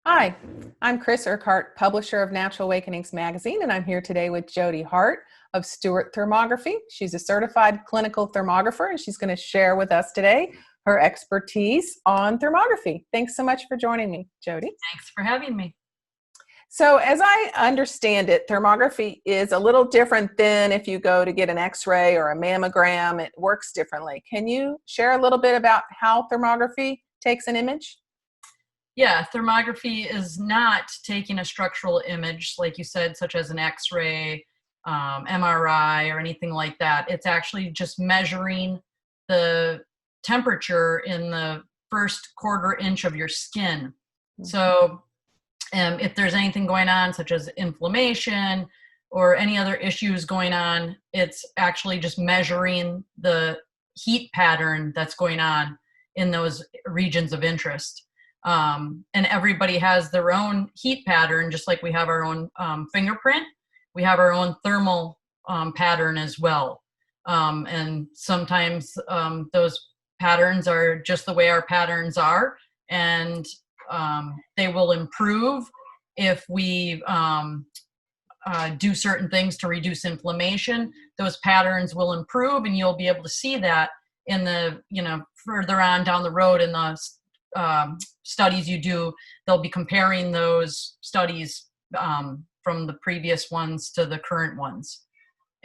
Hi, I'm Chris Urquhart, publisher of Natural Awakenings magazine, and I'm here today with Jody Hart of Stuart Thermography. She's a certified clinical thermographer, and she's going to share with us today her expertise on thermography. Thanks so much for joining me, Jody. Thanks for having me. So, as I understand it, thermography is a little different than if you go to get an x-ray or a mammogram. It works differently. Can you share a little bit about how thermography takes an image? Yeah, thermography is not taking a structural image, like you said, such as an X-ray, MRI, or anything like that. It's actually just measuring the temperature in the first quarter inch of your skin. So if there's anything going on, such as inflammation or any other issues going on, it's actually just measuring the heat pattern that's going on in those regions of interest. And everybody has their own heat pattern, just like we have our own fingerprint. We have our own thermal pattern as well. And sometimes those patterns are just the way our patterns are, and they will improve if we do certain things to reduce inflammation. Those patterns will improve, and you'll be able to see that in the, further on down the road in the studies you do. They'll be comparing those studies from the previous ones to the current ones.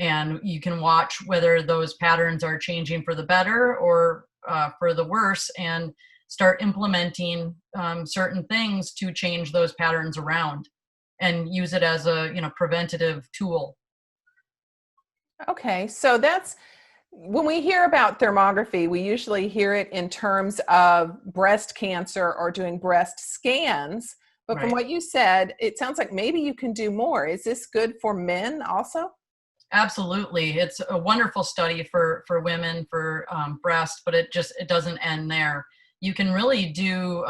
And you can watch whether those patterns are changing for the better or for the worse, and start implementing certain things to change those patterns around and use it as a preventative tool. Okay, so that's when we hear about thermography, we usually hear it in terms of breast cancer or doing breast scans. But from Right. what you said, it sounds like maybe you can do more. Is this good for men also? Absolutely. It's a wonderful study for women for breast, but it doesn't end there. You can really do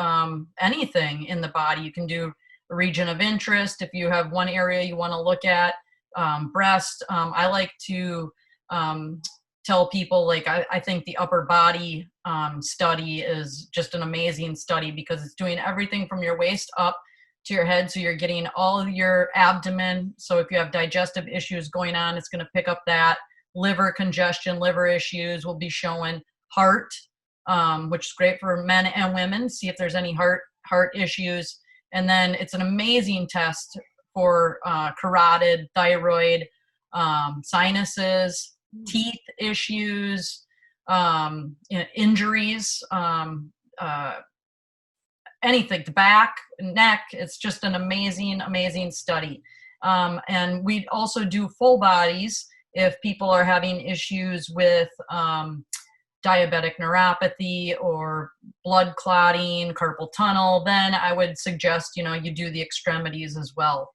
anything in the body. You can do a region of interest. If you have one area you want to look at, breast, I like to tell people, like, I think the upper body study is just an amazing study, because it's doing everything from your waist up to your head. So you're getting all of your abdomen. So if you have digestive issues going on, it's going to pick up that. Liver congestion, liver issues will be showing. Heart, which is great for men and women. See if there's any heart issues. And then it's an amazing test for carotid, thyroid, sinuses, teeth issues, injuries, anything, the back, neck. It's just an amazing study. And we also do full bodies if people are having issues with diabetic neuropathy or blood clotting, carpal tunnel. Then I would suggest, you do the extremities as well.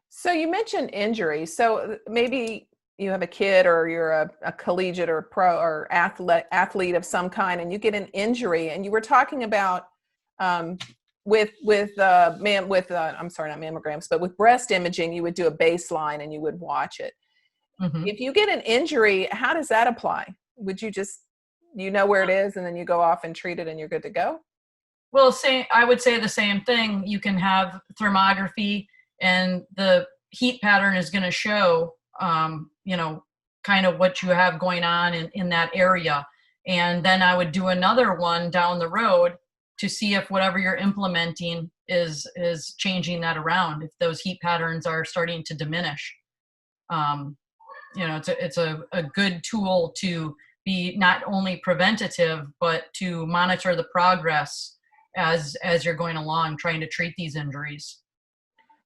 So you mentioned injury. So maybe you have a kid, or you're a collegiate or pro or athlete of some kind, and you get an injury. And you were talking about I'm sorry, not mammograms, but with breast imaging, you would do a baseline and you would watch it. Mm-hmm. If you get an injury, how does that apply? Would you just, where it is, and then you go off and treat it and you're good to go? Well, I would say the same thing. You can have thermography, and the heat pattern is going to show, kind of what you have going on in that area. And then I would do another one down the road to see if whatever you're implementing is changing that around, if those heat patterns are starting to diminish. It's a good tool to be not only preventative, but to monitor the progress as you're going along, trying to treat these injuries.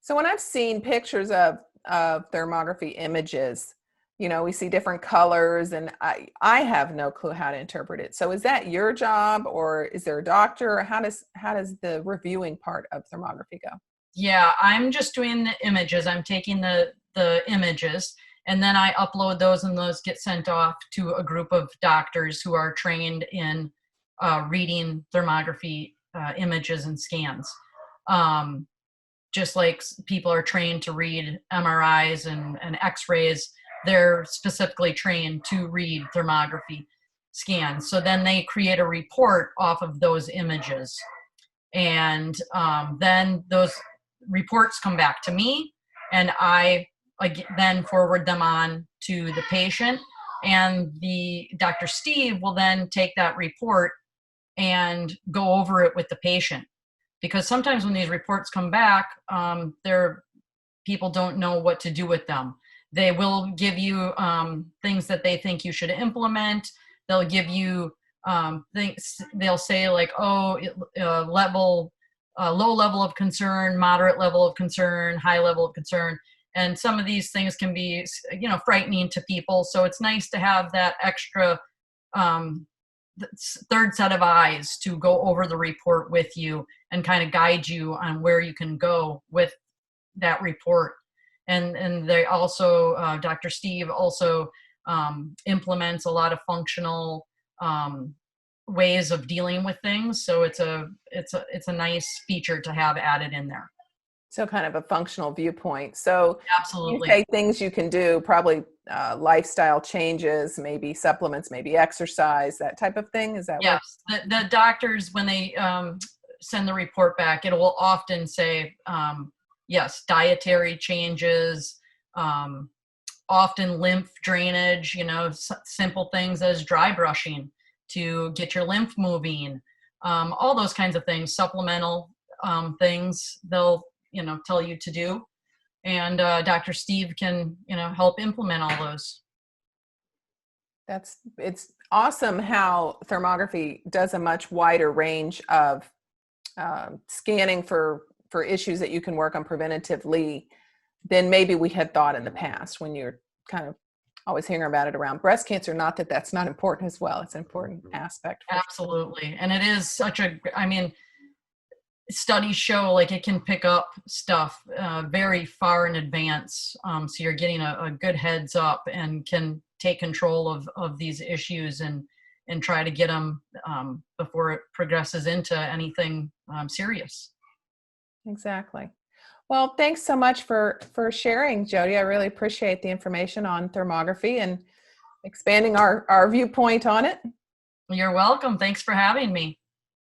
So when I've seen pictures of thermography images, we see different colors, and I have no clue how to interpret it. So is that your job, or is there a doctor? Or how does the reviewing part of thermography go? Yeah, I'm just doing the images. I'm taking the images, and then I upload those, and those get sent off to a group of doctors who are trained in reading thermography images and scans. Just like people are trained to read MRIs and X-rays, they're specifically trained to read thermography scans. So then they create a report off of those images. And then those reports come back to me, and I then forward them on to the patient, and the Dr. Steve will then take that report and go over it with the patient. Because sometimes when these reports come back, people don't know what to do with them. They will give you things that they think you should implement. They'll give you things. They'll say like, oh, low level of concern, moderate level of concern, high level of concern. And some of these things can be, frightening to people. So it's nice to have that extra third set of eyes to go over the report with you and kind of guide you on where you can go with that report. And they also, Dr. Steve also implements a lot of functional ways of dealing with things. So it's a nice feature to have added in there. So kind of a functional viewpoint. So Absolutely. you say things you can do, probably lifestyle changes, maybe supplements, maybe exercise, that type of thing. Is that what? Yes. The doctors, when they send the report back, it will often say, yes, dietary changes, often lymph drainage, simple things as dry brushing to get your lymph moving, all those kinds of things, supplemental things they'll, tell you to do. And Dr. Steve can, help implement all those. It's awesome how thermography does a much wider range of scanning for issues that you can work on preventatively than maybe we had thought in the past, when you're kind of always hearing about it around breast cancer. Not that that's not important as well. It's an important aspect. Absolutely. And it is studies show like it can pick up stuff very far in advance. So you're getting a good heads up and can take control of these issues and try to get them before it progresses into anything serious. Exactly. Well, thanks so much for sharing, Jody. I really appreciate the information on thermography and expanding our viewpoint on it. You're welcome. Thanks for having me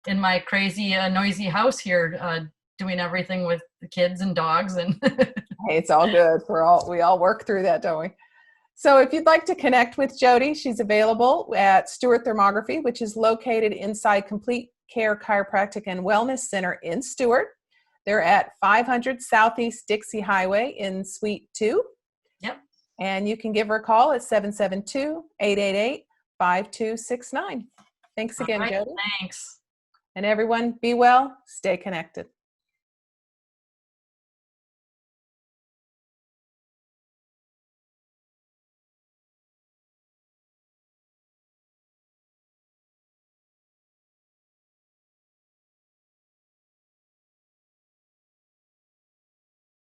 in my crazy, noisy house here, doing everything with the kids and dogs. And Hey, it's all good. We all work through that, don't we? So if you'd like to connect with Jody, she's available at Stuart Thermography, which is located inside Complete Care Chiropractic and Wellness Center in Stuart. They're at 500 Southeast Dixie Highway in Suite 2. Yep. And you can give her a call at 772-888-5269. Thanks again, All right, Jody. thanks. And everyone, be well, stay connected.